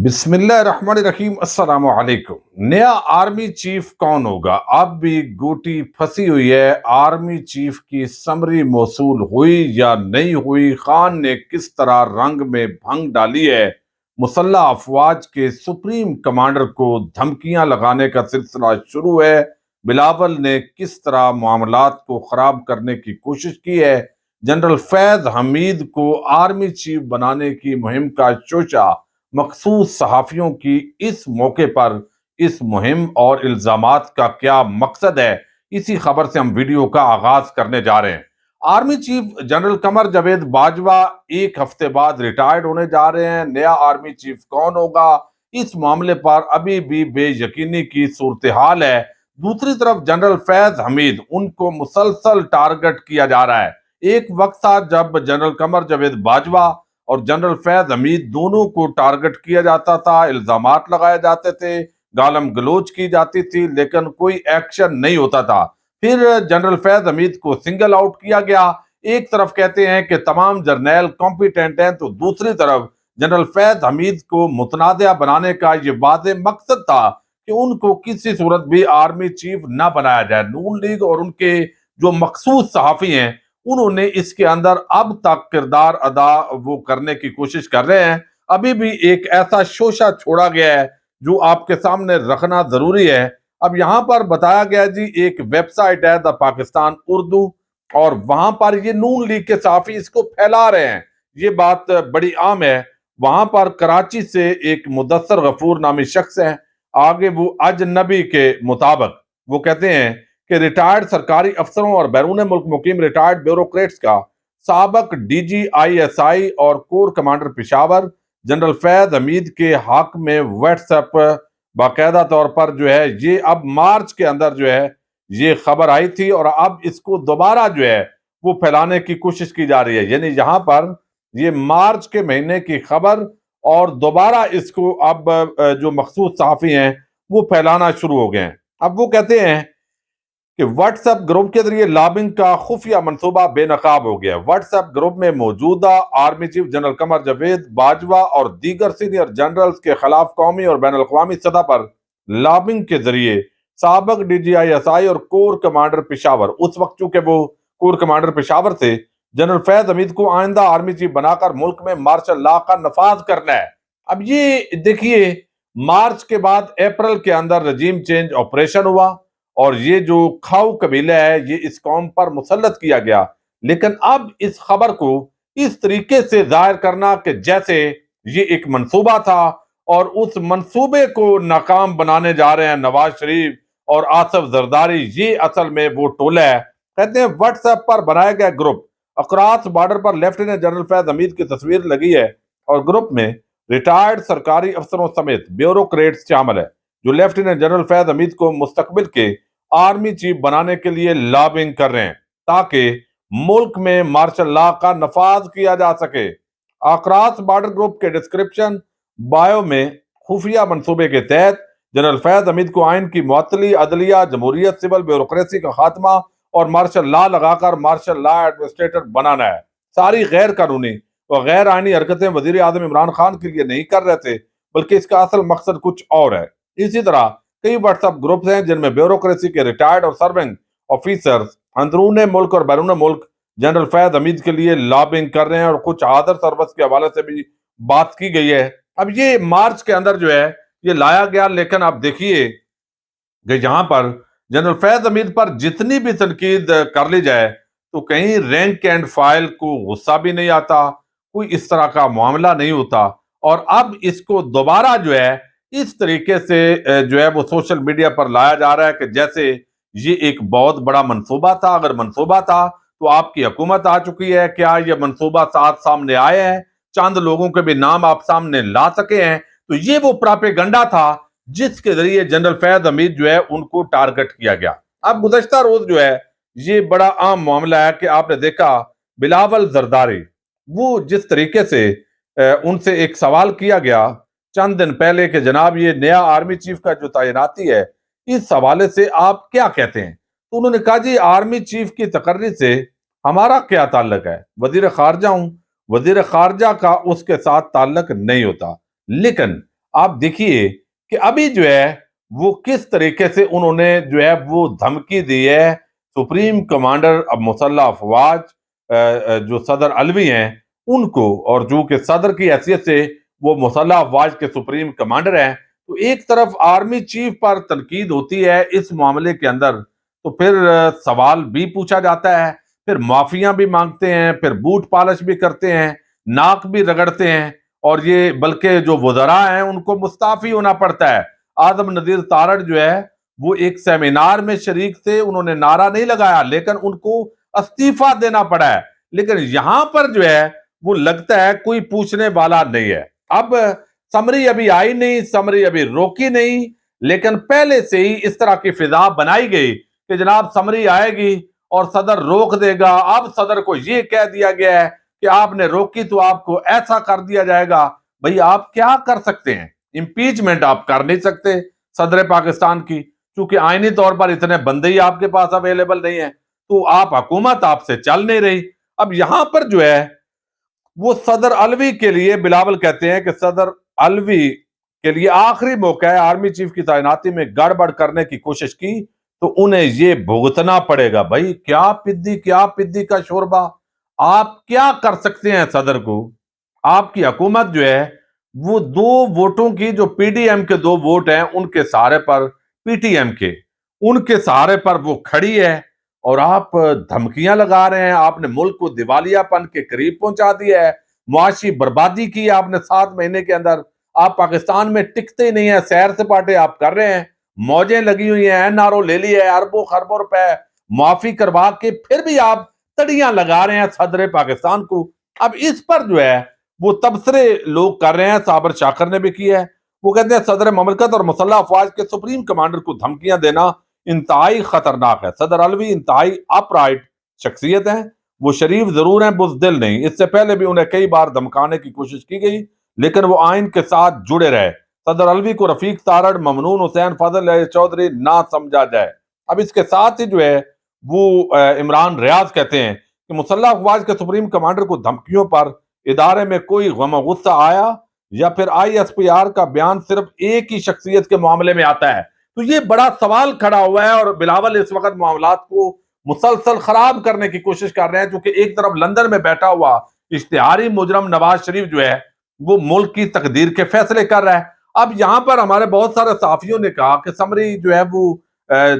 بسم اللہ الرحمن الرحیم۔ السلام علیکم۔ نیا آرمی چیف کون ہوگا؟ اب بھی گوٹی پھنسی ہوئی ہے۔ آرمی چیف کی سمری موصول ہوئی یا نہیں ہوئی؟ خان نے کس طرح رنگ میں بھنگ ڈالی ہے؟ مسلح افواج کے سپریم کمانڈر کو دھمکیاں لگانے کا سلسلہ شروع ہے۔ بلاول نے کس طرح معاملات کو خراب کرنے کی کوشش کی ہے؟ جنرل فیض حمید کو آرمی چیف بنانے کی مہم کا شوشہ مخصوص صحافیوں کی اس موقع پر اس مہم اور الزامات کا کیا مقصد ہے؟ اسی خبر سے ہم ویڈیو کا آغاز کرنے جا رہے ہیں۔ Army chief general Qamar Javed Bajwa ایک ہفتے بعد ریٹائرڈ ہونے جا رہے ہیں۔ نیا آرمی چیف کون ہوگا؟ اس معاملے پر ابھی بھی بے یقینی کی صورتحال ہے۔ دوسری طرف جنرل فیض حمید، ان کو مسلسل ٹارگٹ کیا جا رہا ہے۔ ایک وقت تھا جب جنرل قمر جاوید باجوہ اور جنرل فیض حمید دونوں کو ٹارگٹ کیا جاتا تھا، الزامات لگائے جاتے تھے، گالم گلوچ کی جاتی تھی، لیکن کوئی ایکشن نہیں ہوتا تھا۔ پھر جنرل فیض حمید کو سنگل آؤٹ کیا گیا۔ ایک طرف کہتے ہیں کہ تمام جرنیل کمپیٹنٹ ہیں، تو دوسری طرف جنرل فیض حمید کو متنازع بنانے کا یہ واضح مقصد تھا کہ ان کو کسی صورت بھی آرمی چیف نہ بنایا جائے۔ نون لیگ اور ان کے جو مخصوص صحافی ہیں، انہوں نے اس کے اندر اب تک کردار ادا وہ کرنے کی کوشش کر رہے ہیں۔ ابھی بھی ایک ایسا شوشہ چھوڑا گیا ہے جو آپ کے سامنے رکھنا ضروری ہے۔ اب یہاں پر بتایا گیا جی، ایک ویب سائٹ ہے دا پاکستان اردو، اور وہاں پر یہ نون لیگ کے صحافی اس کو پھیلا رہے ہیں۔ یہ بات بڑی عام ہے۔ وہاں پر کراچی سے ایک مدثر غفور نامی شخص ہے، آگے وہ اجنبی کے مطابق وہ کہتے ہیں کہ ریٹائرڈ سرکاری افسروں اور بیرون ملک مقیم ریٹائرڈ بیوروکریٹس کا سابق D G I S I اور کور کمانڈر پشاور جنرل فیض حمید کے حق میں واٹس ایپ باقاعدہ طور پر جو ہے یہ اب مارچ کے اندر جو ہے یہ خبر آئی تھی، اور اب اس کو دوبارہ جو ہے وہ پھیلانے کی کوشش کی جا رہی ہے۔ یعنی یہاں پر یہ مارچ کے مہینے کی خبر، اور دوبارہ اس کو اب جو مخصوص صحافی ہیں وہ پھیلانا شروع ہو گئے ہیں۔ اب وہ کہتے ہیں کہ واٹس ایپ گروپ کے ذریعے لابنگ کا خفیہ منصوبہ بے نقاب ہو گیا۔ واٹس ایپ گروپ میں موجودہ army chief general Qamar Javed Bajwa اور دیگر سینئر جنرلز کے خلاف قومی اور بین الاقوامی سطح پر لابنگ کے ذریعے سابق D G I S I اور کور کمانڈر پشاور، اس وقت چونکہ وہ کور کمانڈر پشاور تھے، جنرل فیض حمید کو آئندہ آرمی چیف بنا کر ملک میں مارشل لا کا نفاذ کرنا ہے۔ اب یہ دیکھیے، مارچ کے بعد اپریل کے اندر رجیم چینج آپریشن ہوا، اور یہ جو کھاؤ قبیلہ ہے یہ اس قوم پر مسلط کیا گیا، لیکن اب اس خبر کو اس طریقے سے ظاہر کرنا کہ جیسے یہ ایک منصوبہ تھا اور اس منصوبے کو ناکام بنانے جا رہے ہیں نواز شریف اور آصف زرداری، یہ اصل میں وہ ٹولہ ہے۔ کہتے ہیں واٹس ایپ پر بنایا گیا گروپ، اکراس بارڈر پر لیفٹیننٹ جنرل فیض حمید کی تصویر لگی ہے، اور گروپ میں ریٹائرڈ سرکاری افسروں سمیت بیوروکریٹس شامل ہے جو لیفٹیننٹ جنرل فیض حمید کو مستقبل کے آرمی چیف بنانے کے لیے لابنگ کر رہے ہیں تاکہ ملک میں مارشل لا کا نفاذ کیا جا سکے۔ اکراس بارڈر گروپ کے ڈسکرپشن بایو میں خفیہ منصوبے کے تحت جنرل فیض حمید کو آئین کی معطلی، عدلیہ، جمہوریت، سول بیوروکریسی کا خاتمہ اور مارشل لا لگا کر مارشل لا ایڈمنسٹریٹر بنانا ہے۔ ساری غیر قانونی اور غیر آئینی حرکتیں وزیر اعظم عمران خان کے لیے نہیں کر رہے تھے، بلکہ اس کا اصل مقصد کچھ اور ہے۔ اسی طرح کئی واٹس ایپ گروپس ہیں جن میں بیوروکریسی کے ریٹائرڈ اور سرونگ آفیسرز اندرون ملک اور بیرون ملک جنرل فیض حمید کے لیے لابنگ کر رہے ہیں، اور کچھ حاضر سروس کے حوالے سے بھی بات کی گئی ہے۔ اب یہ مارچ کے اندر جو ہے یہ لایا گیا، لیکن اب دیکھیے کہ یہاں پر جنرل فیض حمید پر جتنی بھی تنقید کر لی جائے تو کہیں رینک اینڈ فائل کو غصہ بھی نہیں آتا، کوئی اس طرح کا معاملہ نہیں ہوتا، اور اب اس کو دوبارہ جو ہے اس طریقے سے جو ہے وہ سوشل میڈیا پر لایا جا رہا ہے کہ جیسے یہ ایک بہت بڑا منصوبہ تھا۔ اگر منصوبہ تھا تو آپ کی حکومت آ چکی ہے، کیا یہ منصوبہ سامنے آئے ہیں؟ چند لوگوں کے بھی نام آپ سامنے لا سکے ہیں؟ تو یہ وہ پراپیگنڈا تھا جس کے ذریعے جنرل فیض حمید جو ہے ان کو ٹارگٹ کیا گیا۔ اب گزشتہ روز جو ہے یہ بڑا عام معاملہ ہے کہ آپ نے دیکھا بلاول زرداری، وہ جس طریقے سے ان سے ایک سوال کیا گیا چند دن پہلے کہ جناب یہ نیا آرمی چیف کا جو تعیناتی ہے اس حوالے سے آپ کیا کہتے ہیں، تو انہوں نے کہا جی آرمی چیف کی تقرری سے ہمارا کیا تعلق ہے، وزیر خارجہ ہوں، وزیر خارجہ کا اس کے ساتھ تعلق نہیں ہوتا، لیکن آپ دیکھیے کہ ابھی جو ہے وہ کس طریقے سے انہوں نے جو ہے وہ دھمکی دی ہے سپریم کمانڈر اب مسلح افواج جو صدر علوی ہیں ان کو، اور جو کہ صدر کی حیثیت سے وہ مسلح افواج کے سپریم کمانڈر ہیں، تو ایک طرف آرمی چیف پر تنقید ہوتی ہے اس معاملے کے اندر، تو پھر سوال بھی پوچھا جاتا ہے، پھر معافیاں بھی مانگتے ہیں، پھر بوٹ پالش بھی کرتے ہیں، ناک بھی رگڑتے ہیں، اور یہ بلکہ جو وزراء ہیں ان کو مستعفی ہونا پڑتا ہے۔ اعظم نذیر تارڑ جو ہے وہ ایک سیمینار میں شریک تھے، انہوں نے نعرہ نہیں لگایا لیکن ان کو استعفیٰ دینا پڑا ہے، لیکن یہاں پر جو ہے وہ لگتا ہے کوئی پوچھنے والا نہیں ہے۔ اب سمری ابھی آئی نہیں، سمری ابھی روکی نہیں، لیکن پہلے سے ہی اس طرح کی فضا بنائی گئی کہ جناب سمری آئے گی اور صدر روک دے گا۔ اب صدر کو یہ کہہ دیا گیا ہے کہ آپ نے روکی تو آپ کو ایسا کر دیا جائے گا۔ بھئی آپ کیا کر سکتے ہیں؟ امپیچمنٹ آپ کر نہیں سکتے صدر پاکستان کی، چونکہ آئینی طور پر اتنے بندے ہی آپ کے پاس اویلیبل نہیں ہیں، تو آپ حکومت آپ سے چل نہیں رہی۔ اب یہاں پر جو ہے وہ صدر علوی کے لیے بلاول کہتے ہیں کہ صدر علوی کے لیے آخری موقع ہے، آرمی چیف کی تعیناتی میں گڑبڑ کرنے کی کوشش کی تو انہیں یہ بھگتنا پڑے گا۔ بھائی کیا پدی کا شوربہ، آپ کیا کر سکتے ہیں صدر کو؟ آپ کی حکومت جو ہے وہ دو ووٹوں کی، جو پی ڈی ایم کے دو ووٹ ہیں ان کے سہارے پر، پی ٹی ایم کے ان کے سہارے پر وہ کھڑی ہے، اور آپ دھمکیاں لگا رہے ہیں۔ آپ نے ملک کو دیوالیہ پن کے قریب پہنچا دیا ہے، معاشی بربادی کی آپ نے 7 مہینے کے اندر۔ آپ پاکستان میں ٹکتے ہی نہیں ہیں، سیر سپاٹے آپ کر رہے ہیں، موجیں لگی ہوئی ہیں، این آر او لے لی ہے اربوں خربوں روپے معافی کروا کے، پھر بھی آپ تڑیاں لگا رہے ہیں صدر پاکستان کو۔ اب اس پر جو ہے وہ تبصرے لوگ کر رہے ہیں، صابر شاکر نے بھی کیا ہے، وہ کہتے ہیں صدر مملکت اور مسلح افواج کے سپریم کمانڈر کو دھمکیاں دینا انتہائی خطرناک ہے۔ صدر علوی انتہائی اپ رائٹ شخصیت ہیں، وہ شریف ضرور ہیں، بزدل نہیں۔ اس سے پہلے بھی انہیں کئی بار دھمکانے کی کوشش کی گئی لیکن وہ آئین کے ساتھ جڑے رہے۔ صدر علوی کو رفیق تارڑ، ممنون حسین، فضل چودھری نہ سمجھا جائے۔ اب اس کے ساتھ ہی جو ہے وہ عمران ریاض کہتے ہیں کہ مسلح افواج کے سپریم کمانڈر کو دھمکیوں پر ادارے میں کوئی غم و غصہ آیا یا پھر آئی ایس پی آر کا بیان صرف ایک ہی شخصیت کے معاملے میں آتا ہے؟ تو یہ بڑا سوال کھڑا ہوا ہے، اور بلاول اس وقت معاملات کو مسلسل خراب کرنے کی کوشش کر رہے ہیں، چونکہ ایک طرف لندن میں بیٹھا ہوا اشتہاری مجرم نواز شریف جو ہے وہ ملک کی تقدیر کے فیصلے کر رہا ہے۔ اب یہاں پر ہمارے بہت سارے صحافیوں نے کہا کہ سمری جو ہے وہ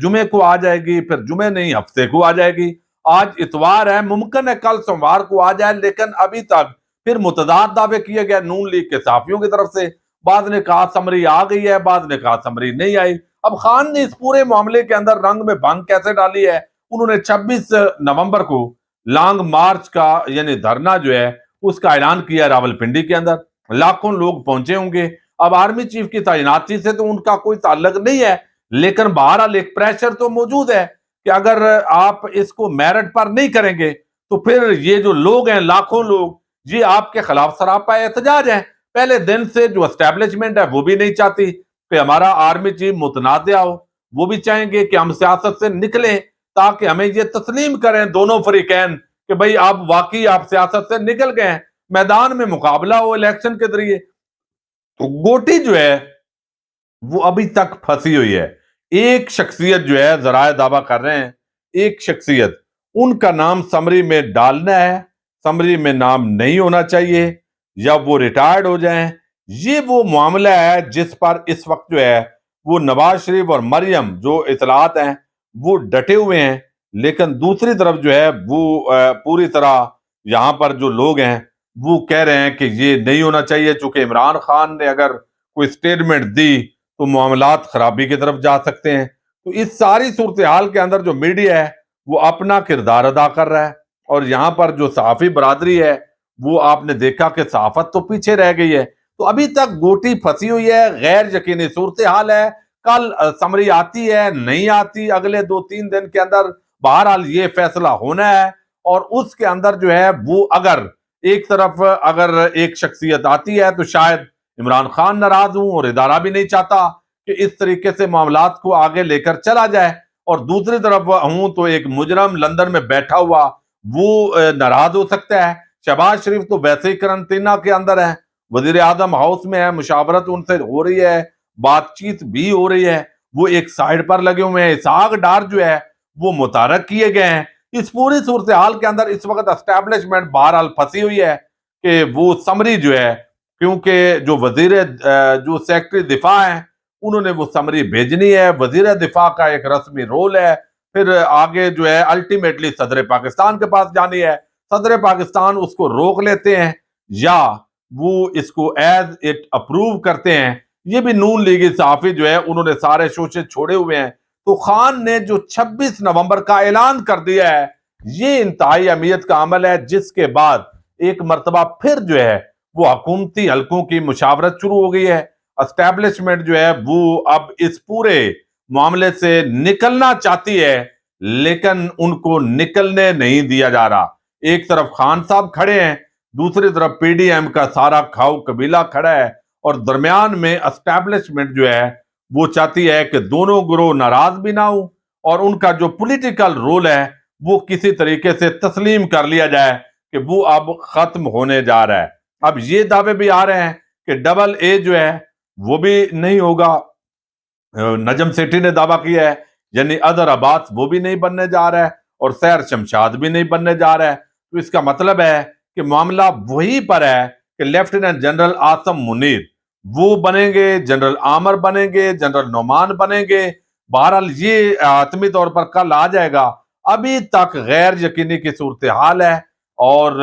جمعے کو آ جائے گی، پھر جمعے نہیں ہفتے کو آ جائے گی، آج اتوار ہے، ممکن ہے کل سوموار کو آ جائے، لیکن ابھی تک پھر متضاد دعوے کیے گئے نون لیگ کے صحافیوں کی طرف سے۔ بعض نے کہا سمری آ گئی ہے، بعض نے کہا سمری نہیں آئی۔ اب خان نے اس پورے معاملے کے اندر رنگ میں بھنگ کیسے ڈالی ہے؟ انہوں نے 26 نومبر کو لانگ مارچ کا یعنی دھرنا جو ہے اس کا اعلان کیا راولپنڈی کے اندر، لاکھوں لوگ پہنچے ہوں گے۔ اب آرمی چیف کی تعیناتی سے تو ان کا کوئی تعلق نہیں ہے، لیکن بہرحال ایک پریشر تو موجود ہے کہ اگر آپ اس کو میرٹ پر نہیں کریں گے تو پھر یہ جو لوگ ہیں، لاکھوں لوگ، یہ آپ کے خلاف سراپا احتجاج ہے۔ پہلے دن سے جو اسٹیبلشمنٹ ہے وہ بھی نہیں چاہتی کہ ہمارا آرمی چیف متنازع ہو، وہ بھی چاہیں گے کہ ہم سیاست سے نکلیں تاکہ ہمیں یہ تسلیم کریں دونوں فریقین کہ بھئی آپ واقعی آپ سیاست سے نکل گئے ہیں، میدان میں مقابلہ ہو الیکشن کے ذریعے۔ تو گوٹی جو ہے وہ ابھی تک پھنسی ہوئی ہے۔ ایک شخصیت جو ہے ذرائع دعویٰ کر رہے ہیں، ایک شخصیت، ان کا نام سمری میں ڈالنا ہے، سمری میں نام نہیں ہونا چاہیے، یا وہ ریٹائرڈ ہو جائیں۔ یہ وہ معاملہ ہے جس پر اس وقت جو ہے وہ نواز شریف اور مریم جو اطلاعات ہیں وہ ڈٹے ہوئے ہیں، لیکن دوسری طرف جو ہے وہ پوری طرح یہاں پر جو لوگ ہیں وہ کہہ رہے ہیں کہ یہ نہیں ہونا چاہیے، چونکہ عمران خان نے اگر کوئی سٹیٹمنٹ دی تو معاملات خرابی کی طرف جا سکتے ہیں۔ تو اس ساری صورتحال کے اندر جو میڈیا ہے وہ اپنا کردار ادا کر رہا ہے، اور یہاں پر جو صحافی برادری ہے وہ آپ نے دیکھا کہ صحافت تو پیچھے رہ گئی ہے۔ تو ابھی تک گوٹی پھنسی ہوئی ہے، غیر یقینی صورتحال ہے، کل سمری آتی ہے نہیں آتی، اگلے 2-3 دن کے اندر بہرحال یہ فیصلہ ہونا ہے، اور اس کے اندر جو ہے وہ اگر ایک طرف اگر ایک شخصیت آتی ہے تو شاید عمران خان ناراض ہوں، اور ادارہ بھی نہیں چاہتا کہ اس طریقے سے معاملات کو آگے لے کر چلا جائے، اور دوسری طرف ہوں تو ایک مجرم لندن میں بیٹھا ہوا وہ ناراض ہو سکتا ہے۔ شہباز شریف تو ویسے ہی قرنطینہ کے اندر ہیں، وزیر اعظم ہاؤس میں ہے، مشاورت ان سے ہو رہی ہے، بات چیت بھی ہو رہی ہے، وہ ایک سائڈ پر لگے ہوئے ہیں، اسحاق ڈار جو ہے وہ متحرک کیے گئے ہیں۔ اس پوری صورتحال کے اندر اس وقت اسٹیبلشمنٹ بہرحال پھنسی ہوئی ہے کہ وہ سمری جو ہے، کیونکہ جو سیکرٹری دفاع ہیں انہوں نے وہ سمری بھیجنی ہے، وزیر دفاع کا ایک رسمی رول ہے، پھر آگے جو ہے الٹیمیٹلی صدر پاکستان کے پاس جانی ہے، صدر پاکستان اس کو روک لیتے ہیں یا وہ اس کو ایز اٹ اپروو کرتے ہیں۔ یہ بھی نون لیگی صحافی جو ہے انہوں نے سارے شوشے چھوڑے ہوئے ہیں۔ تو خان نے جو 26 نومبر کا اعلان کر دیا ہے یہ انتہائی اہمیت کا عمل ہے، جس کے بعد ایک مرتبہ پھر جو ہے وہ حکومتی حلقوں کی مشاورت شروع ہو گئی ہے۔ اسٹیبلشمنٹ جو ہے وہ اب اس پورے معاملے سے نکلنا چاہتی ہے، لیکن ان کو نکلنے نہیں دیا جا رہا۔ ایک طرف خان صاحب کھڑے ہیں، دوسری طرف پی ڈی ایم کا سارا کھاؤ قبیلہ کھڑا ہے، اور درمیان میں اسٹیبلشمنٹ جو ہے وہ چاہتی ہے کہ دونوں گروہ ناراض بھی نہ ہوں اور ان کا جو پولیٹیکل رول ہے وہ کسی طریقے سے تسلیم کر لیا جائے کہ وہ اب ختم ہونے جا رہا ہے۔ اب یہ دعوے بھی آ رہے ہیں کہ ڈبل اے جو ہے وہ بھی نہیں ہوگا، نجم سیٹھی نے دعویٰ کیا ہے، یعنی اظہر عباس وہ بھی نہیں بننے جا رہا ہے اور سیر شمشاد بھی نہیں بننے جا رہا ہے۔ تو اس کا مطلب ہے کہ معاملہ وہی پر ہے کہ لیفٹیننٹ جنرل عاصم منیر وہ بنیں گے، جنرل عامر بنیں گے، جنرل نعمان بنیں گے۔ بہرحال یہ حتمی طور پر کل آ جائے گا، ابھی تک غیر یقینی کی صورتحال ہے، اور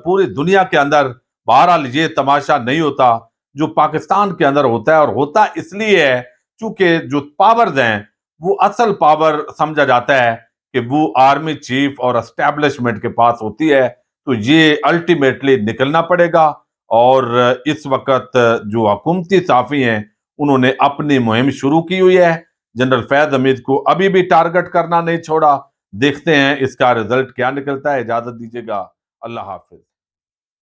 پوری دنیا کے اندر بہرحال یہ تماشا نہیں ہوتا جو پاکستان کے اندر ہوتا ہے، اور ہوتا اس لیے ہے چونکہ جو پاورز ہیں وہ اصل پاور سمجھا جاتا ہے کہ وہ آرمی چیف اور اسٹیبلشمنٹ کے پاس ہوتی ہے۔ تو یہ الٹیمیٹلی نکلنا پڑے گا، اور اس وقت جو حکومتی صحافی ہیں انہوں نے اپنی مہم شروع کی ہوئی ہے، جنرل فیض حمید کو ابھی بھی ٹارگٹ کرنا نہیں چھوڑا۔ دیکھتے ہیں اس کا رزلٹ کیا نکلتا ہے۔ اجازت دیجیے گا، اللہ حافظ۔